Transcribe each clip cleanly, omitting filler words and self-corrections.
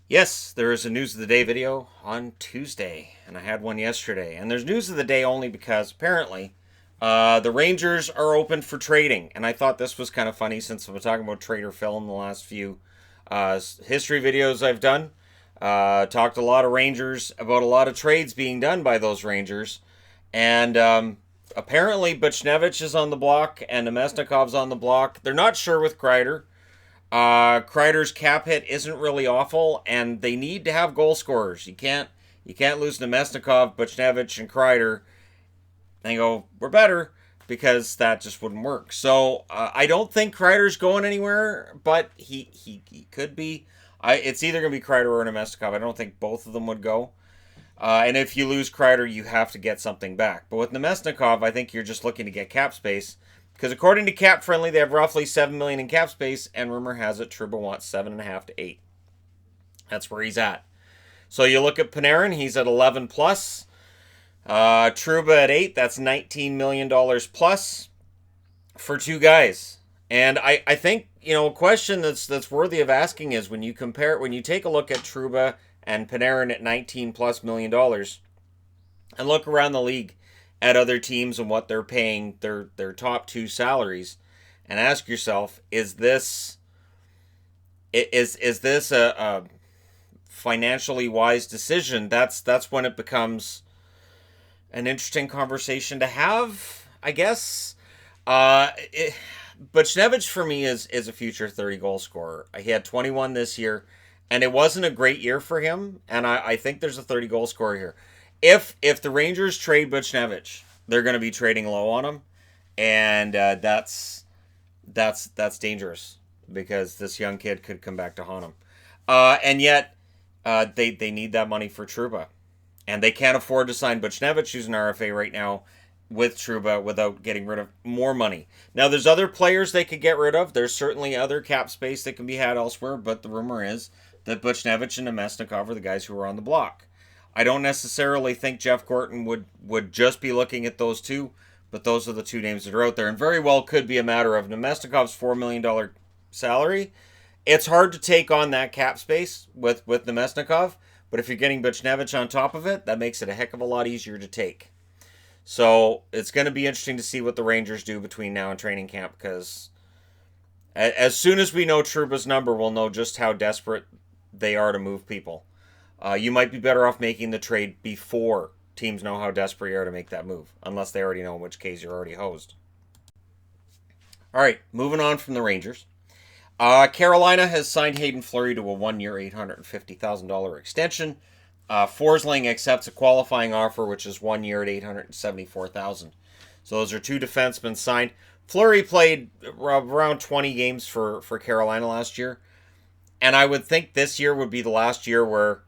Yes, there is a news of the day video on Tuesday, and I had one yesterday. And there's news of the day only because apparently the Rangers are open for trading. And I thought this was kind of funny since I've been talking about Trader Phil in the last few history videos I've done. Talked a lot of Rangers about a lot of trades being done by those Rangers. And apparently Buchnevich is on the block and Nemesnikov's on the block. They're not sure with Kreider. Kreider's cap hit isn't really awful, and they need to have goal scorers. You can't lose Nemesnikov, Buchnevich, and Kreider and go we're better because that just wouldn't work. So I don't think Kreider's going anywhere, but he could be. It's either going to be Kreider or Nemesnikov. I don't think both of them would go. And if you lose Kreider, you have to get something back. But with Nemesnikov, I think you're just looking to get cap space. Because according to Cap Friendly, they have roughly $7 million in cap space, and rumor has it Trouba wants 7.5 to 8. That's where he's at. So you look at Panarin, he's at 11 plus. Trouba at 8, that's $19 million plus for two guys. And I think, a question that's worthy of asking is when you take a look at Trouba and Panarin at 19 plus million dollars and look around the league at other teams and what they're paying their top two salaries and ask yourself, is this a financially wise decision? That's when it becomes an interesting conversation to have, I guess. Buchnevich for me is a future 30 goal scorer. He had 21 this year, and it wasn't a great year for him, and I think there's a 30 goal scorer here. If the Rangers trade Buchnevich, they're going to be trading low on him, and that's dangerous because this young kid could come back to haunt him. And yet, they need that money for Trouba, and they can't afford to sign Buchnevich, who's an RFA right now, with Trouba without getting rid of more money. Now, there's other players they could get rid of. There's certainly other cap space that can be had elsewhere, but the rumor is that Buchnevich and Nemesnikov are the guys who are on the block. I don't necessarily think Jeff Gorton would just be looking at those two, but those are the two names that are out there, and very well could be a matter of Nemesnikov's $4 million salary. It's hard to take on that cap space with Nemesnikov, but if you're getting Buchnevich on top of it, that makes it a heck of a lot easier to take. So it's going to be interesting to see what the Rangers do between now and training camp, because as soon as we know Trouba's number, we'll know just how desperate they are to move people. You might be better off making the trade before teams know how desperate you are to make that move, unless they already know, in which case you're already hosed. All right, moving on from the Rangers. Carolina has signed Hayden Fleury to a 1-year, $850,000 extension. Forsling accepts a qualifying offer, which is 1 year at $874,000. So those are two defensemen signed. Fleury played around 20 games for Carolina last year. And I would think this year would be the last year where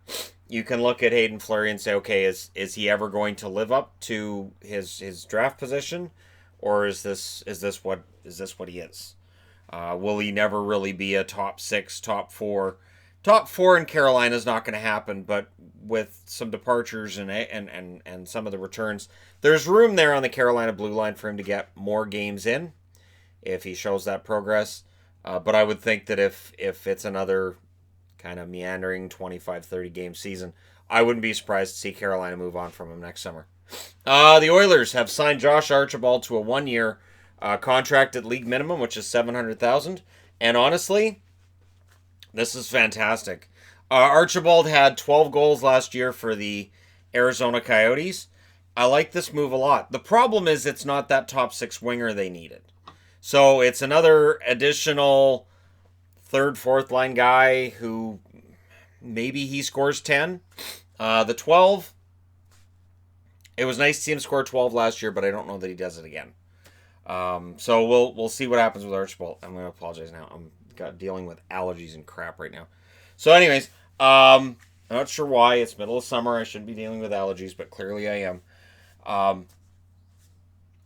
you can look at Hayden Fleury and say, okay, is he ever going to live up to his draft position, or is this what he is? Will he never really be a top 6, top 4? Top 4 in Carolina is not going to happen, but with some departures and some of the returns, there's room there on the Carolina blue line for him to get more games in if he shows that progress. But I would think that if it's another kind of meandering 25-30 game season, I wouldn't be surprised to see Carolina move on from him next summer. The Oilers have signed Josh Archibald to a 1-year contract at league minimum, which is $700,000. And honestly, this is fantastic. Archibald had 12 goals last year for the Arizona Coyotes. I like this move a lot. The problem is it's not that top 6 winger they needed. So it's another additional third, fourth line guy who maybe he scores 10. The 12, it was nice to see him score 12 last year, but I don't know that he does it again. So we'll see what happens with Archibald. I'm going to apologize now. I'm dealing with allergies and crap right now. So anyways, I'm not sure why. It's middle of summer. I shouldn't be dealing with allergies, but clearly I am.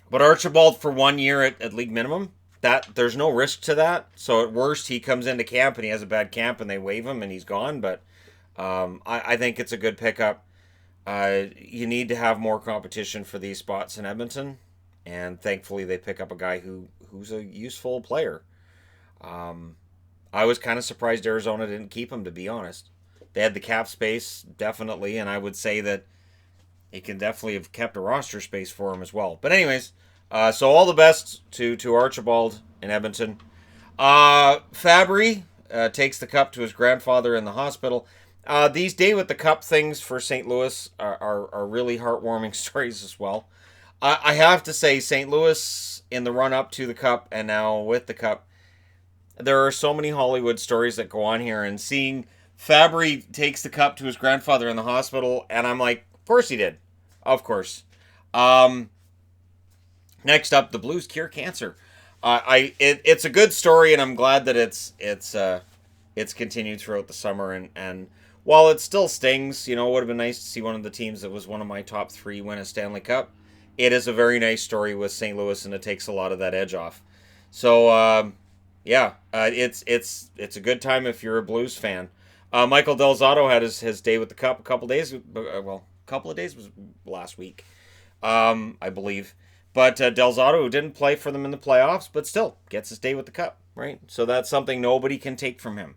But Archibald for 1 year at league minimum, that there's no risk to that. So at worst, he comes into camp and he has a bad camp and they waive him and he's gone. But I think it's a good pickup. You need to have more competition for these spots in Edmonton. And thankfully, they pick up a guy who's a useful player. I was kind of surprised Arizona didn't keep him, to be honest. They had the cap space, definitely, and I would say that it can definitely have kept a roster space for him as well. But anyways, so all the best to Archibald in Edmonton. Fabry takes the cup to his grandfather in the hospital. These Day with the Cup things for St. Louis are really heartwarming stories as well. I have to say, St. Louis, in the run-up to the Cup and now with the Cup, there are so many Hollywood stories that go on here. And seeing Fabry takes the cup to his grandfather in the hospital, and I'm like, of course he did. Of course. Next up, the Blues cure cancer. It's a good story, and I'm glad that it's continued throughout the summer. And while it still stings, it would have been nice to see one of the teams that was one of my top 3 win a Stanley Cup. It is a very nice story with St. Louis, and it takes a lot of that edge off. So it's a good time if you're a Blues fan. Michael Del Zotto had his day with the cup a couple of days was last week, I believe. But Del Zotto, who didn't play for them in the playoffs, but still gets his day with the cup, right? So that's something nobody can take from him.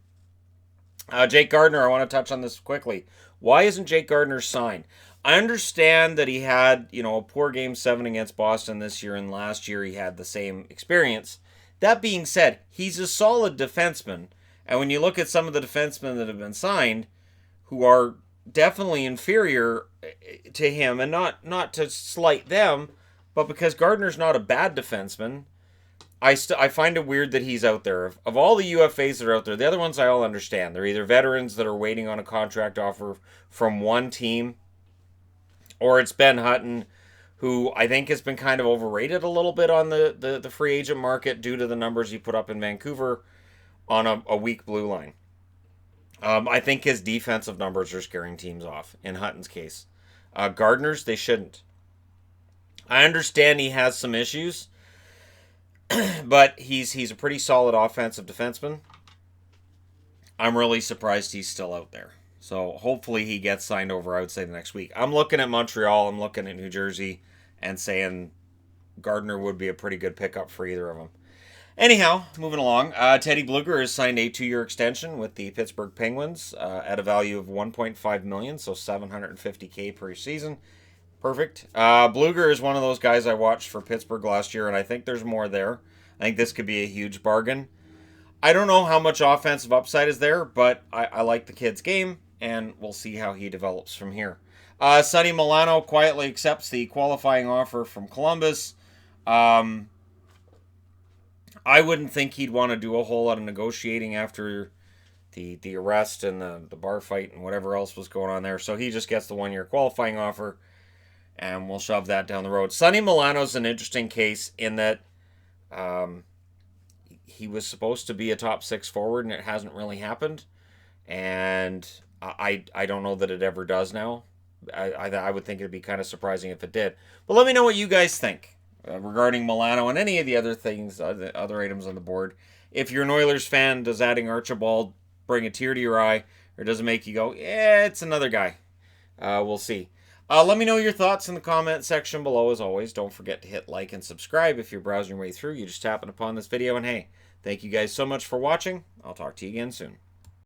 Jake Gardiner, I want to touch on this quickly. Why isn't Jake Gardiner signed? I understand that he had, a poor Game 7 against Boston this year, and last year he had the same experience. That being said, he's a solid defenseman, and when you look at some of the defensemen that have been signed, who are definitely inferior to him, and not to slight them, but because Gardner's not a bad defenseman, I find it weird that he's out there. Of all the UFAs that are out there, the other ones I all understand. They're either veterans that are waiting on a contract offer from one team, or it's Ben Hutton, who I think has been kind of overrated a little bit on the free agent market due to the numbers he put up in Vancouver on a weak blue line. I think his defensive numbers are scaring teams off, in Hutton's case. Gardner's, they shouldn't. I understand he has some issues, but he's a pretty solid offensive defenseman. I'm really surprised he's still out there. So hopefully he gets signed over, I would say, the next week. I'm looking at Montreal, I'm looking at New Jersey, and saying Gardiner would be a pretty good pickup for either of them. Anyhow, moving along, Teddy Bluger has signed a 2-year extension with the Pittsburgh Penguins at a value of $1.5 million, so $750K per season. Perfect. Bluger is one of those guys I watched for Pittsburgh last year, and I think there's more there. I think this could be a huge bargain. I don't know how much offensive upside is there, but I like the kid's game, and we'll see how he develops from here. Sonny Milano quietly accepts the qualifying offer from Columbus. I wouldn't think he'd want to do a whole lot of negotiating after the arrest and the bar fight and whatever else was going on there. So he just gets the 1-year qualifying offer, and we'll shove that down the road. Sonny Milano's an interesting case in that he was supposed to be a top 6 forward, and it hasn't really happened. And I don't know that it ever does now. I would think it'd be kind of surprising if it did. But let me know what you guys think regarding Milano and any of the other things, other items on the board. If you're an Oilers fan, does adding Archibald bring a tear to your eye, or does it make you go, yeah, it's another guy? We'll see. Let me know your thoughts in the comment section below. As always, don't forget to hit like and subscribe if you're browsing your way through. You just happened upon this video. And hey, thank you guys so much for watching. I'll talk to you again soon.